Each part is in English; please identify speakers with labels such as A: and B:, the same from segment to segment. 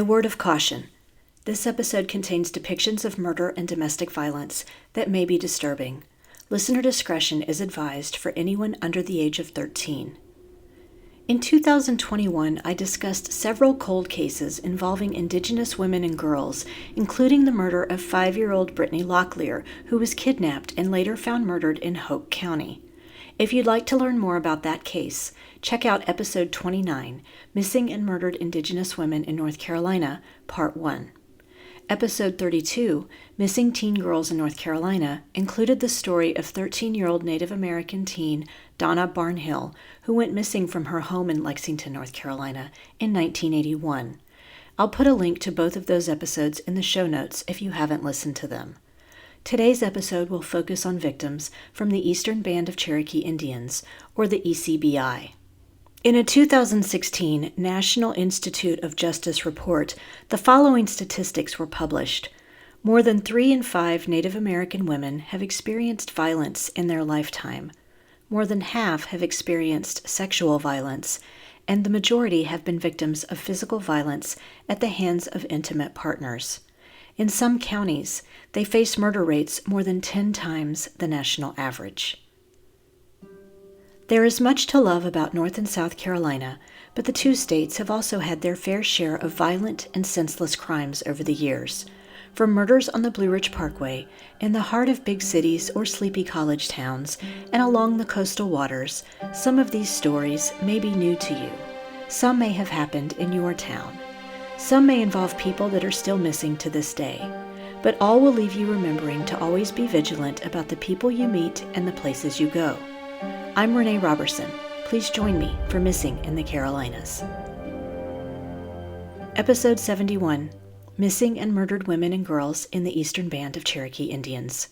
A: A word of caution. This episode contains depictions of murder and domestic violence that may be disturbing. Listener discretion is advised for anyone under the age of 13. In 2021, I discussed several cold cases involving Indigenous women and girls, including the murder of 5-year-old Brittany Locklear, who was kidnapped and later found murdered in Hoke County. If you'd like to learn more about that case, check out episode 29, Missing and Murdered Indigenous Women in North Carolina, Part 1. Episode 32, Missing Teen Girls in North Carolina, included the story of 13-year-old Native American teen Donna Barnhill, who went missing from her home in Lexington, North Carolina, in 1981. I'll put a link to both of those episodes in the show notes if you haven't listened to them. Today's episode will focus on victims from the Eastern Band of Cherokee Indians, or the EBCI. In a 2016 National Institute of Justice report, the following statistics were published. More than 3 in 5 Native American women have experienced violence in their lifetime. More than half have experienced sexual violence, and the majority have been victims of physical violence at the hands of intimate partners. In some counties, they face murder rates more than 10 times the national average. There is much to love about North and South Carolina, but the two states have also had their fair share of violent and senseless crimes over the years. From murders on the Blue Ridge Parkway, in the heart of big cities or sleepy college towns, and along the coastal waters, some of these stories may be new to you. Some may have happened in your town. Some may involve people that are still missing to this day, but all will leave you remembering to always be vigilant about the people you meet and the places you go. I'm Renee Robertson. Please join me for Missing in the Carolinas. Episode 71, Missing and Murdered Women and Girls in the Eastern Band of Cherokee Indians.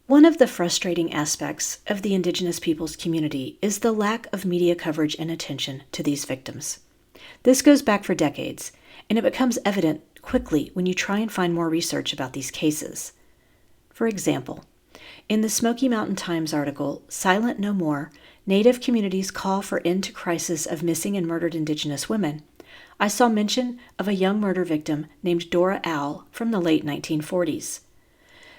A: One of the frustrating aspects of the Indigenous peoples community is the lack of media coverage and attention to these victims. This goes back for decades, and it becomes evident quickly when you try and find more research about these cases. For example, in the Smoky Mountain Times article, Silent No More, Native Communities Call for End to Crisis of Missing and Murdered Indigenous Women, I saw mention of a young murder victim named Dora Owl from the late 1940s.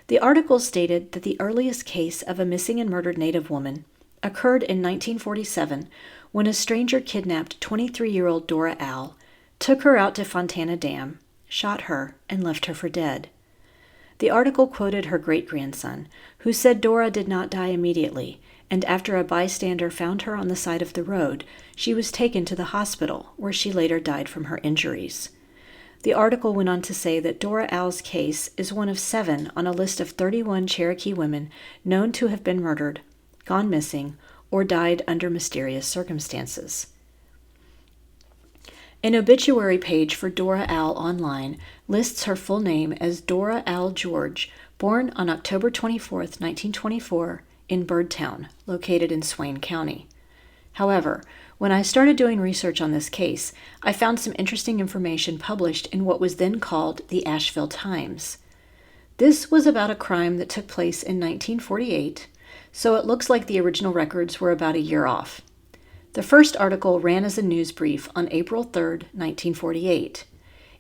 A: The article stated that the earliest case of a missing and murdered Native woman occurred in 1947 when a stranger kidnapped 23-year-old Dora Owl, took her out to Fontana Dam, shot her, and left her for dead. The article quoted her great-grandson, who said Dora did not die immediately, and after a bystander found her on the side of the road, she was taken to the hospital, where she later died from her injuries. The article went on to say that Dora Owl's case is one of 7 on a list of 31 Cherokee women known to have been murdered, gone missing, or died under mysterious circumstances. An obituary page for Dora Owl online lists her full name as Dora Owl George, born on October 24, 1924, in Birdtown, located in Swain County. However, when I started doing research on this case, I found some interesting information published in what was then called the Asheville Times. This was about a crime that took place in 1948, so it looks like the original records were about a year off. The first article ran as a news brief on April 3, 1948.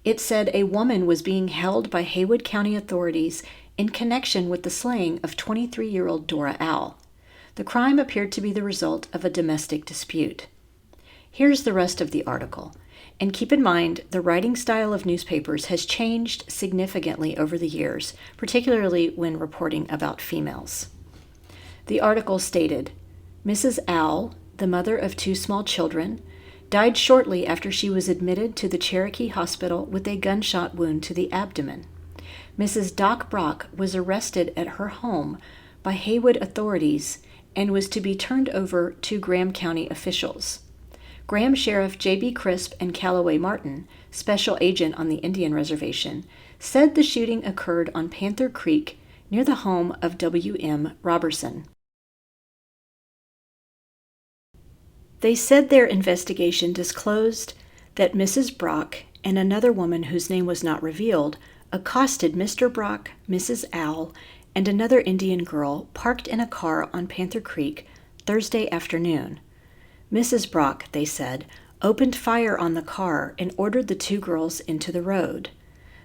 A: It said a woman was being held by Haywood County authorities in connection with the slaying of 23-year-old Dora Owl. The crime appeared to be the result of a domestic dispute. Here's the rest of the article. And keep in mind, the writing style of newspapers has changed significantly over the years, particularly when reporting about females. The article stated, Mrs. Owl, the mother of 2 small children, died shortly after she was admitted to the Cherokee Hospital with a gunshot wound to the abdomen. Mrs. Doc Brock was arrested at her home by Haywood authorities and was to be turned over to Graham County officials. Graham Sheriff J.B. Crisp and Callaway Martin, special agent on the Indian Reservation, said the shooting occurred on Panther Creek near the home of W.M. Robertson. They said their investigation disclosed that Mrs. Brock and another woman whose name was not revealed accosted Mr. Brock, Mrs. Owl, and another Indian girl parked in a car on Panther Creek Thursday afternoon. Mrs. Brock, they said, opened fire on the car and ordered the two girls into the road.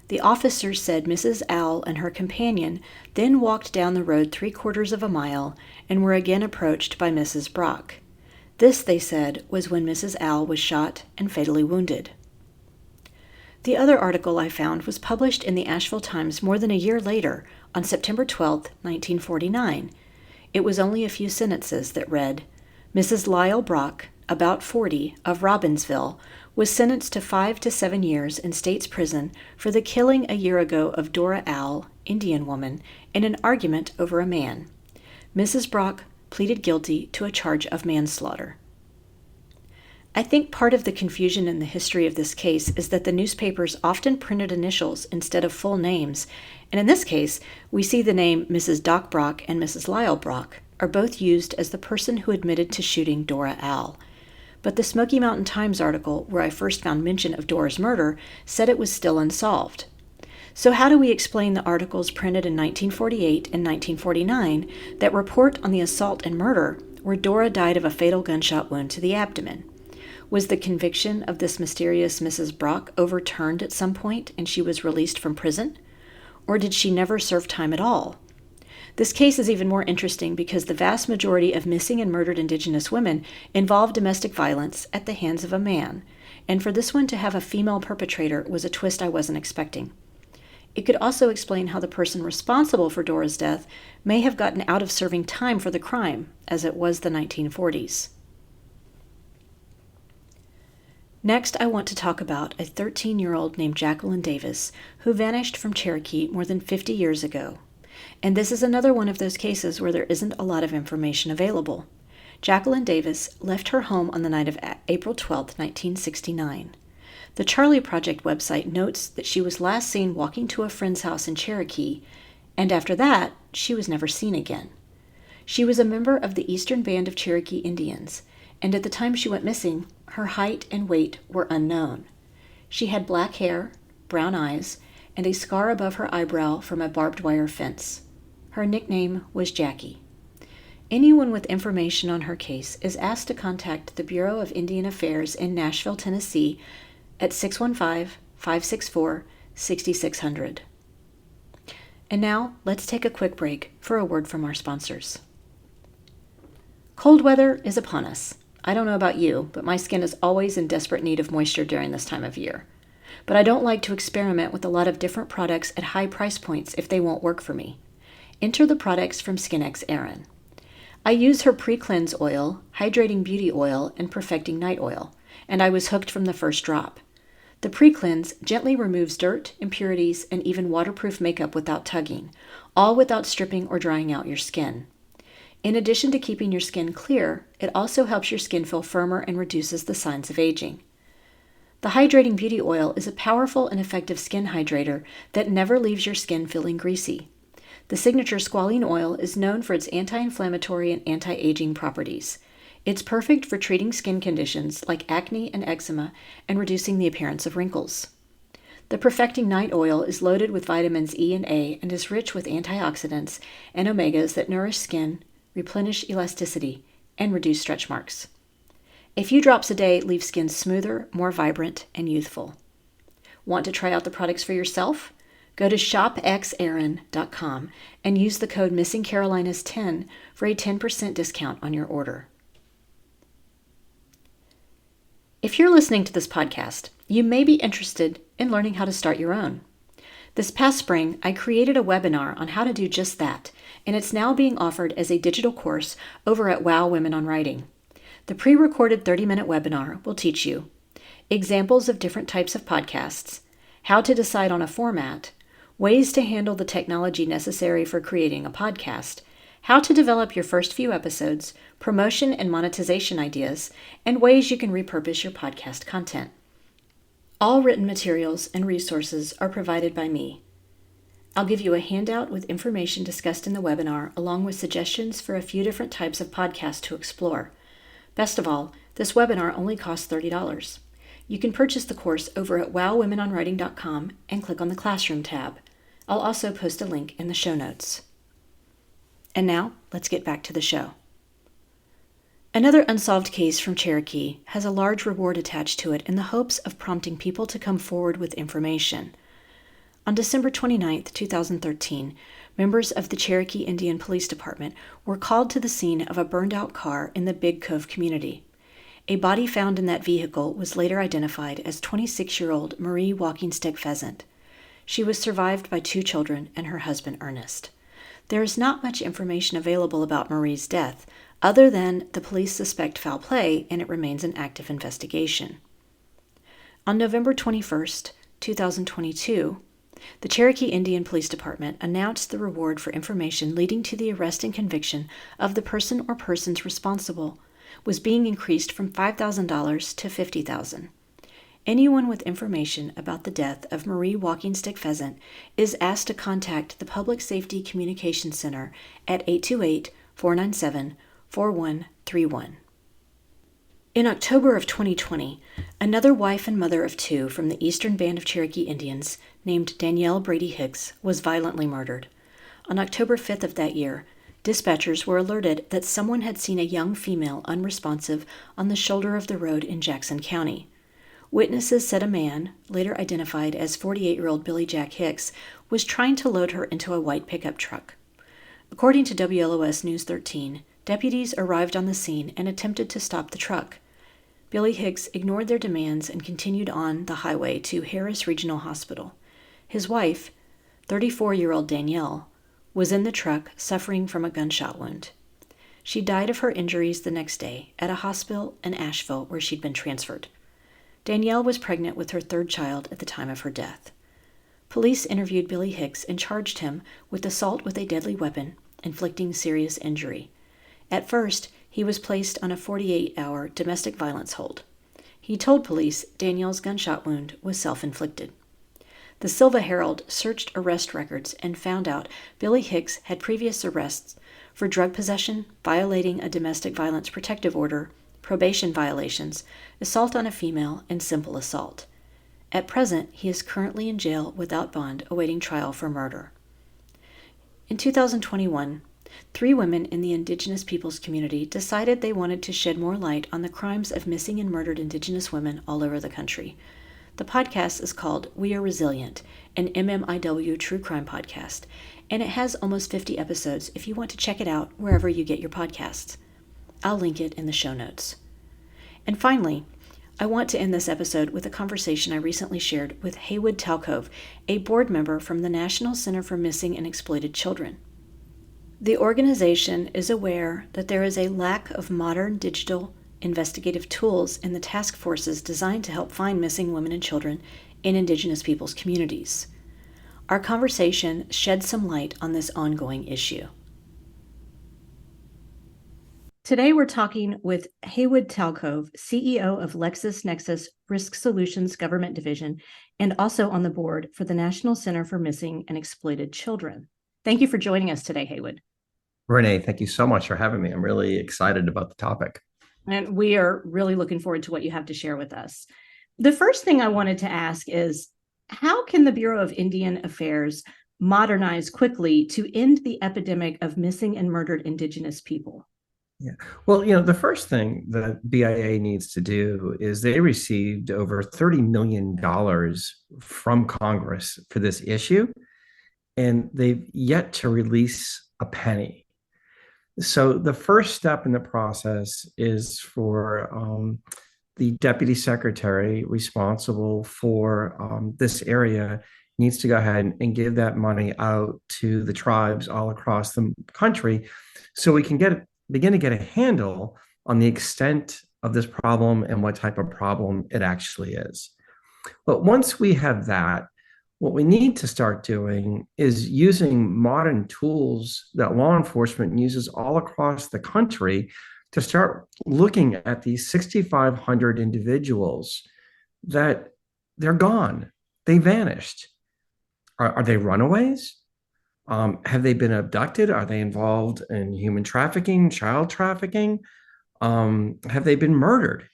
A: The officers said Mrs. Owl and her companion then walked down the road 3/4 of a mile and were again approached by Mrs. Brock. This, they said, was when Mrs. Owl was shot and fatally wounded. The other article I found was published in the Asheville Times more than a year later, on September 12, 1949. It was only a few sentences that read, Mrs. Lyle Brock, about 40, of Robbinsville, was sentenced to 5 to 7 years in state's prison for the killing a year ago of Dora Owl, Indian woman, in an argument over a man. Mrs. Brock pleaded guilty to a charge of manslaughter. I think part of the confusion in the history of this case is that the newspapers often printed initials instead of full names, and in this case, we see the name Mrs. Doc Brock and Mrs. Lyle Brock are both used as the person who admitted to shooting Dora Owl. But the Smoky Mountain Times article, where I first found mention of Dora's murder, said it was still unsolved. So how do we explain the articles printed in 1948 and 1949 that report on the assault and murder where Dora died of a fatal gunshot wound to the abdomen? Was the conviction of this mysterious Mrs. Brock overturned at some point and she was released from prison? Or did she never serve time at all? This case is even more interesting because the vast majority of missing and murdered Indigenous women involve domestic violence at the hands of a man, and for this one to have a female perpetrator was a twist I wasn't expecting. It could also explain how the person responsible for Dora's death may have gotten out of serving time for the crime, as it was the 1940s. Next, I want to talk about a 13-year-old named Jacqueline Davis who vanished from Cherokee more than 50 years ago. And this is another one of those cases where there isn't a lot of information available. Jacqueline Davis left her home on the night of April 12, 1969. The Charlie Project website notes that she was last seen walking to a friend's house in Cherokee, and after that, she was never seen again. She was a member of the Eastern Band of Cherokee Indians, and at the time she went missing, her height and weight were unknown. She had black hair, brown eyes, and a scar above her eyebrow from a barbed wire fence. Her nickname was Jackie. Anyone with information on her case is asked to contact the Bureau of Indian Affairs in Nashville, Tennessee at 615-564-6600. And now, let's take a quick break for a word from our sponsors. Cold weather is upon us. I don't know about you, but my skin is always in desperate need of moisture during this time of year. But I don't like to experiment with a lot of different products at high price points if they won't work for me. Enter the products from SkinX Erin. I use her Pre-Cleanse Oil, Hydrating Beauty Oil, and Perfecting Night Oil, and I was hooked from the first drop. The Pre-Cleanse gently removes dirt, impurities, and even waterproof makeup without tugging, all without stripping or drying out your skin. In addition to keeping your skin clear, it also helps your skin feel firmer and reduces the signs of aging. The Hydrating Beauty Oil is a powerful and effective skin hydrator that never leaves your skin feeling greasy. The signature squalene oil is known for its anti-inflammatory and anti-aging properties. It's perfect for treating skin conditions like acne and eczema and reducing the appearance of wrinkles. The Perfecting Night Oil is loaded with vitamins E and A and is rich with antioxidants and omegas that nourish skin, replenish elasticity, and reduce stretch marks. A few drops a day leave skin smoother, more vibrant, and youthful. Want to try out the products for yourself? Go to shopxerin.com and use the code MissingCarolinas10 for a 10% discount on your order. If you're listening to this podcast, you may be interested in learning how to start your own. This past spring, I created a webinar on how to do just that, and it's now being offered as a digital course over at Wow Women on Writing. The pre-recorded 30-minute webinar will teach you examples of different types of podcasts, how to decide on a format, ways to handle the technology necessary for creating a podcast, how to develop your first few episodes, promotion and monetization ideas, and ways you can repurpose your podcast content. All written materials and resources are provided by me. I'll give you a handout with information discussed in the webinar, along with suggestions for a few different types of podcasts to explore. Best of all, this webinar only costs $30. You can purchase the course over at wowwomenonwriting.com and click on the Classroom tab. I'll also post a link in the show notes. And now, let's get back to the show. Another unsolved case from Cherokee has a large reward attached to it in the hopes of prompting people to come forward with information. On December 29, 2013, members of the Cherokee Indian Police Department were called to the scene of a burned-out car in the Big Cove community. A body found in that vehicle was later identified as 26-year-old Marie Walkingstick Pheasant. She was survived by 2 children and her husband Ernest. There is not much information available about Marie's death, other than the police suspect foul play and it remains an active investigation. On November 21, 2022, the Cherokee Indian Police Department announced the reward for information leading to the arrest and conviction of the person or persons responsible was being increased from $5,000 to $50,000. Anyone with information about the death of Marie Walkingstick Pheasant is asked to contact the Public Safety Communications Center at 828-497-4131. In October of 2020, another wife and mother of 2 from the Eastern Band of Cherokee Indians, named Danielle Brady Hicks, was violently murdered. On October 5th of that year, dispatchers were alerted that someone had seen a young female unresponsive on the shoulder of the road in Jackson County. Witnesses said a man, later identified as 48-year-old Billy Jack Hicks, was trying to load her into a white pickup truck. According to WLOS News 13, deputies arrived on the scene and attempted to stop the truck. Billy Hicks ignored their demands and continued on the highway to Harris Regional Hospital. His wife, 34-year-old Danielle, was in the truck suffering from a gunshot wound. She died of her injuries the next day at a hospital in Asheville where she'd been transferred. Danielle was pregnant with her 3rd child at the time of her death. Police interviewed Billy Hicks and charged him with assault with a deadly weapon, inflicting serious injury. At first, he was placed on a 48-hour domestic violence hold. He told police Danielle's gunshot wound was self-inflicted. The Silva Herald searched arrest records and found out Billy Hicks had previous arrests for drug possession, violating a domestic violence protective order, probation violations, assault on a female, and simple assault. At present, he is currently in jail without bond, awaiting trial for murder. In 2021, 3 women in the Indigenous peoples community decided they wanted to shed more light on the crimes of missing and murdered Indigenous women all over the country. The podcast is called We Are Resilient, an MMIW true crime podcast, and it has almost 50 episodes if you want to check it out wherever you get your podcasts. I'll link it in the show notes. And finally, I want to end this episode with a conversation I recently shared with Haywood Talcove, a board member from the National Center for Missing and Exploited Children. The organization is aware that there is a lack of modern digital investigative tools in the task forces designed to help find missing women and children in Indigenous peoples communities. Our conversation sheds some light on this ongoing issue. Today we're talking with Haywood Talcove, CEO of LexisNexis Risk Solutions Government Division, and also on the board for the National Center for Missing and Exploited Children. Thank you for joining us today, Haywood.
B: Renee, thank you so much for having me. I'm really excited about the topic.
A: And we are really looking forward to what you have to share with us. The first thing I wanted to ask is, how can the Bureau of Indian Affairs modernize quickly to end the epidemic of missing and murdered Indigenous people?
B: Yeah. Well, the first thing that BIA needs to do is they received over $30 million from Congress for this issue, and they've yet to release a penny. So the first step in the process is for the deputy secretary responsible for this area needs to go ahead and give that money out to the tribes all across the country so we can begin to get a handle on the extent of this problem and what type of problem it actually is. But once we have that, what we need to start doing is using modern tools that law enforcement uses all across the country to start looking at these 6,500 individuals that they're gone. They vanished. Are they runaways? Have they been abducted? Are they involved in human trafficking, child trafficking? Have they been murdered?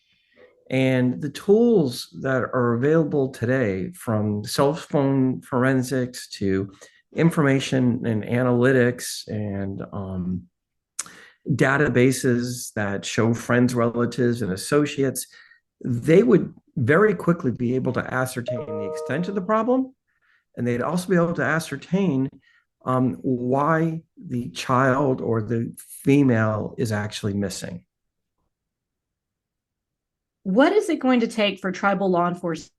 B: And the tools that are available today, from cell phone forensics to information and analytics and databases that show friends, relatives, and associates, they would very quickly be able to ascertain the extent of the problem. And they'd also be able to ascertain why the child or the female is actually missing.
A: What is it going to take for tribal law enforcement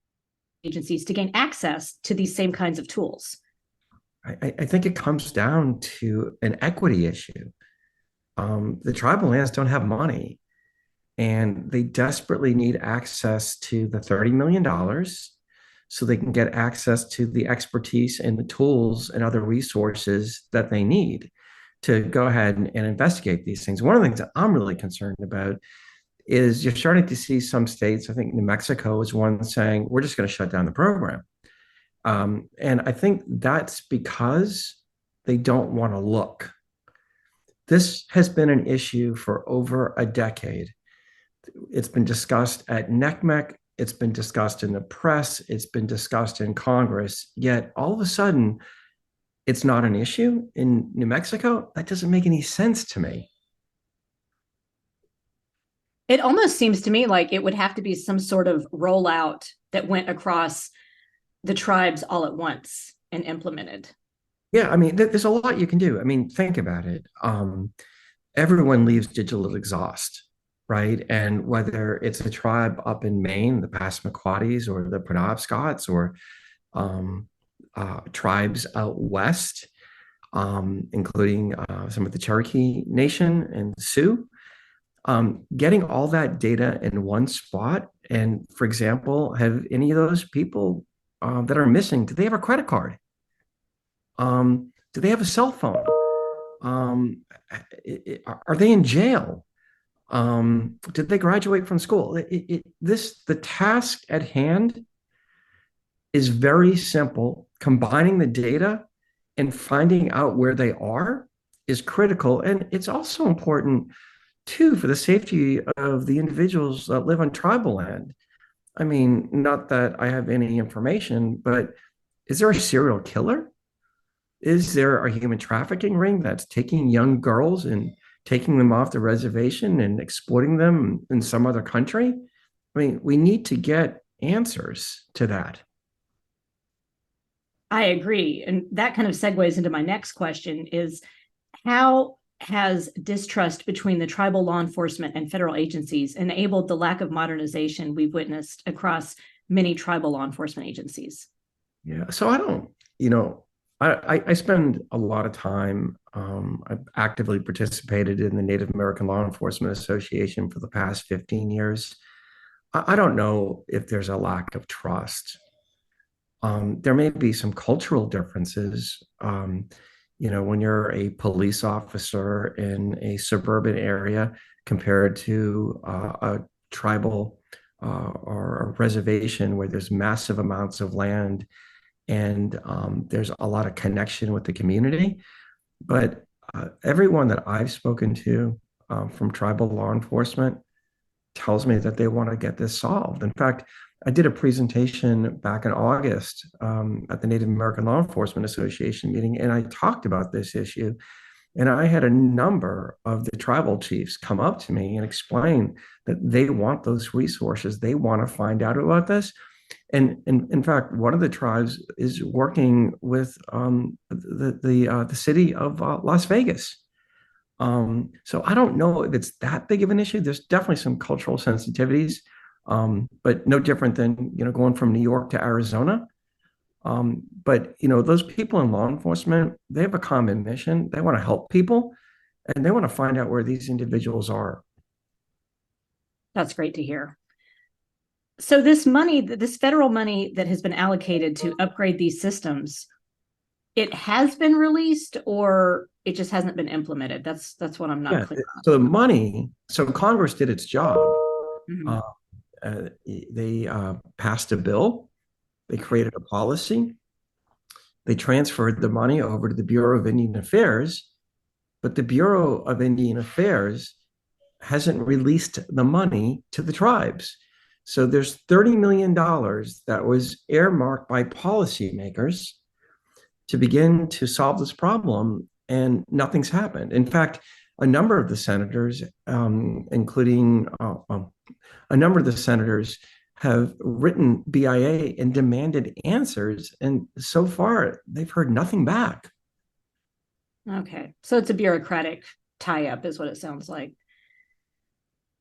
A: agencies to gain access to these same kinds of tools?
B: I think it comes down to an equity issue. The tribal lands don't have money, and they desperately need access to the $30 million so they can get access to the expertise and the tools and other resources that they need to go ahead and investigate these things. One of the things that I'm really concerned about is you're starting to see some states, I think New Mexico is one, saying, we're just going to shut down the program. And I think that's because they don't want to look. This has been an issue for over a decade. It's been discussed at NECMEC. It's been discussed in the press. It's been discussed in Congress. Yet all of a sudden, it's not an issue in New Mexico. That doesn't make any sense to me.
A: It almost seems to me like it would have to be some sort of rollout that went across the tribes all at once and implemented.
B: Yeah, I mean, there's a lot you can do. I mean, think about it. Everyone leaves digital exhaust, right? And whether it's a tribe up in Maine, the Passamaquoddies or the Penobscots, or um, tribes out west, including some of the Cherokee Nation and Sioux, getting all that data in one spot. And for example, have any of those people that are missing, do they have a credit card? Do they have a cell phone? Are they in jail? Did they graduate from school? The task at hand is very simple. Combining the data and finding out where they are is critical. And it's also important, too, for the safety of the individuals that live on tribal land. I mean, not that I have any information, but is there a serial killer? Is there a human trafficking ring that's taking young girls and taking them off the reservation and exploiting them in some other country? I mean, we need to get answers to that.
A: I agree. And that kind of segues into my next question is how has distrust between the tribal law enforcement and federal agencies enabled the lack of modernization we've witnessed across many tribal law enforcement agencies?
B: Yeah. So I don't, you know, I spend a lot of time. I've actively participated in the Native American Law Enforcement Association for the past 15 years. I don't know if there's a lack of trust. There may be some cultural differences. When you're a police officer in a suburban area compared to a tribal or a reservation where there's massive amounts of land and there's a lot of connection with the community. But everyone that I've spoken to from tribal law enforcement tells me that they want to get this solved. In fact, I did a presentation back in August at the Native American Law Enforcement Association meeting, and I talked about this issue. And I had a number of the tribal chiefs come up to me and explain that they want those resources. They want to find out about this. And in fact, one of the tribes is working with the city of Las Vegas. So I don't know if it's that big of an issue. There's definitely some cultural sensitivities, but no different than going from New York to Arizona. But those people in law enforcement, they have a common mission. They want to help people, and they want to find out where these individuals are.
A: That's great to hear. So this money, this federal money that has been allocated to upgrade these systems, it has been released or it just hasn't been implemented? That's what I'm not clear on.
B: So the money, so Congress did its job.
A: Mm-hmm.
B: They passed a bill. They created a policy. They transferred the money over to the Bureau of Indian Affairs, but the Bureau of Indian Affairs hasn't released the money to the tribes. So there's $30 million that was earmarked by policymakers to begin to solve this problem, and nothing's happened. In fact, a number of the senators, including a number of the senators, have written BIA and demanded answers. And so far, they've heard nothing back.
A: Okay. So it's a bureaucratic tie-up is what it sounds like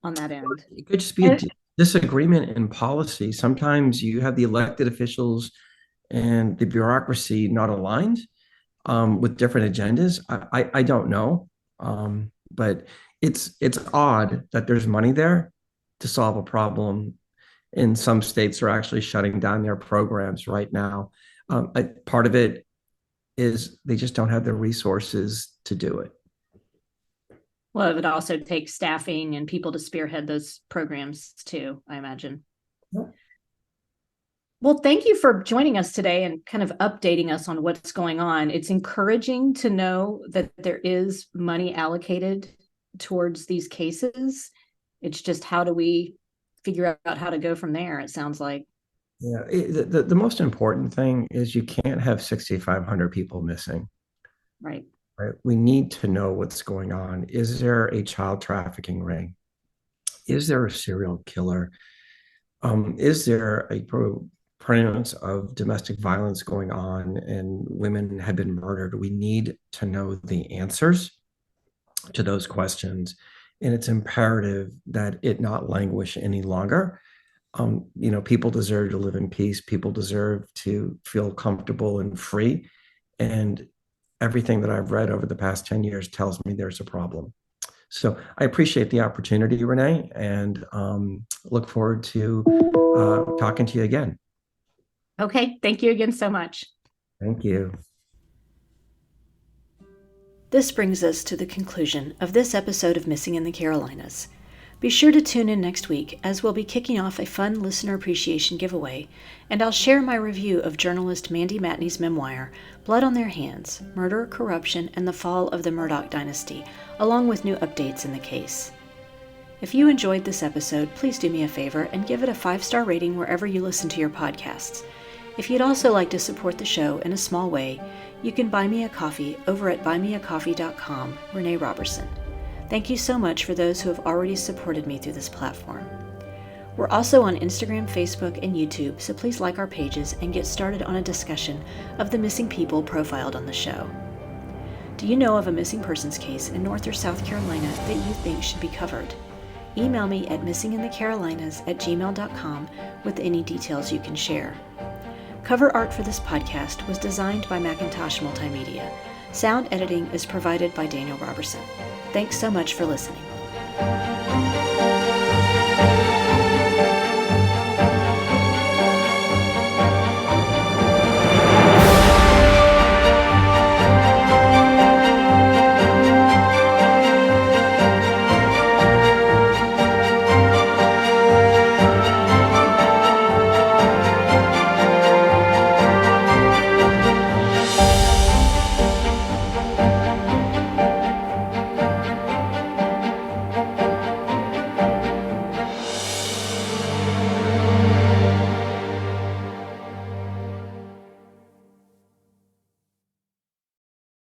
A: on that end.
B: It could just be a disagreement in policy. Sometimes you have the elected officials and the bureaucracy not aligned with different agendas. I don't know, but it's odd that there's money there to solve a problem. And some states are actually shutting down their programs right now. Part of it is they just don't have the resources to do it.
A: Well, it would also take staffing and people to spearhead those programs too, I imagine. Yep. Well, thank you for joining us today and kind of updating us on what's going on. It's encouraging to know that there is money allocated towards these cases. It's just how do we figure out how to go from there, it sounds like.
B: Yeah, the most important thing is you can't have 6,500 people missing.
A: Right.
B: Right. We need to know what's going on. Is there a child trafficking ring? Is there a serial killer? Is there a prevalence of domestic violence going on and women have been murdered? We need to know the answers to those questions. And it's imperative that it not languish any longer. People deserve to live in peace. People deserve to feel comfortable and free. And everything that I've read over the past 10 years tells me there's a problem. So I appreciate the opportunity, Renee, and look forward to talking to you again.
A: Okay. Thank you again so much.
B: Thank you.
A: This brings us to the conclusion of this episode of Missing in the Carolinas. Be sure to tune in next week as we'll be kicking off a fun listener appreciation giveaway, and I'll share my review of journalist Mandy Matney's memoir, Blood on Their Hands, Murder, Corruption, and the Fall of the Murdoch Dynasty, along with new updates in the case. If you enjoyed this episode, please do me a favor and give it a 5-star rating wherever you listen to your podcasts. If you'd also like to support the show in a small way, you can buy me a coffee over at buymeacoffee.com, Renee Robertson. Thank you so much for those who have already supported me through this platform. We're also on Instagram, Facebook, and YouTube, so please like our pages and get started on a discussion of the missing people profiled on the show. Do you know of a missing persons case in North or South Carolina that you think should be covered? Email me at missinginthecarolinas@gmail.com with any details you can share. Cover art for this podcast was designed by Macintosh Multimedia. Sound editing is provided by Daniel Robertson. Thanks so much for listening.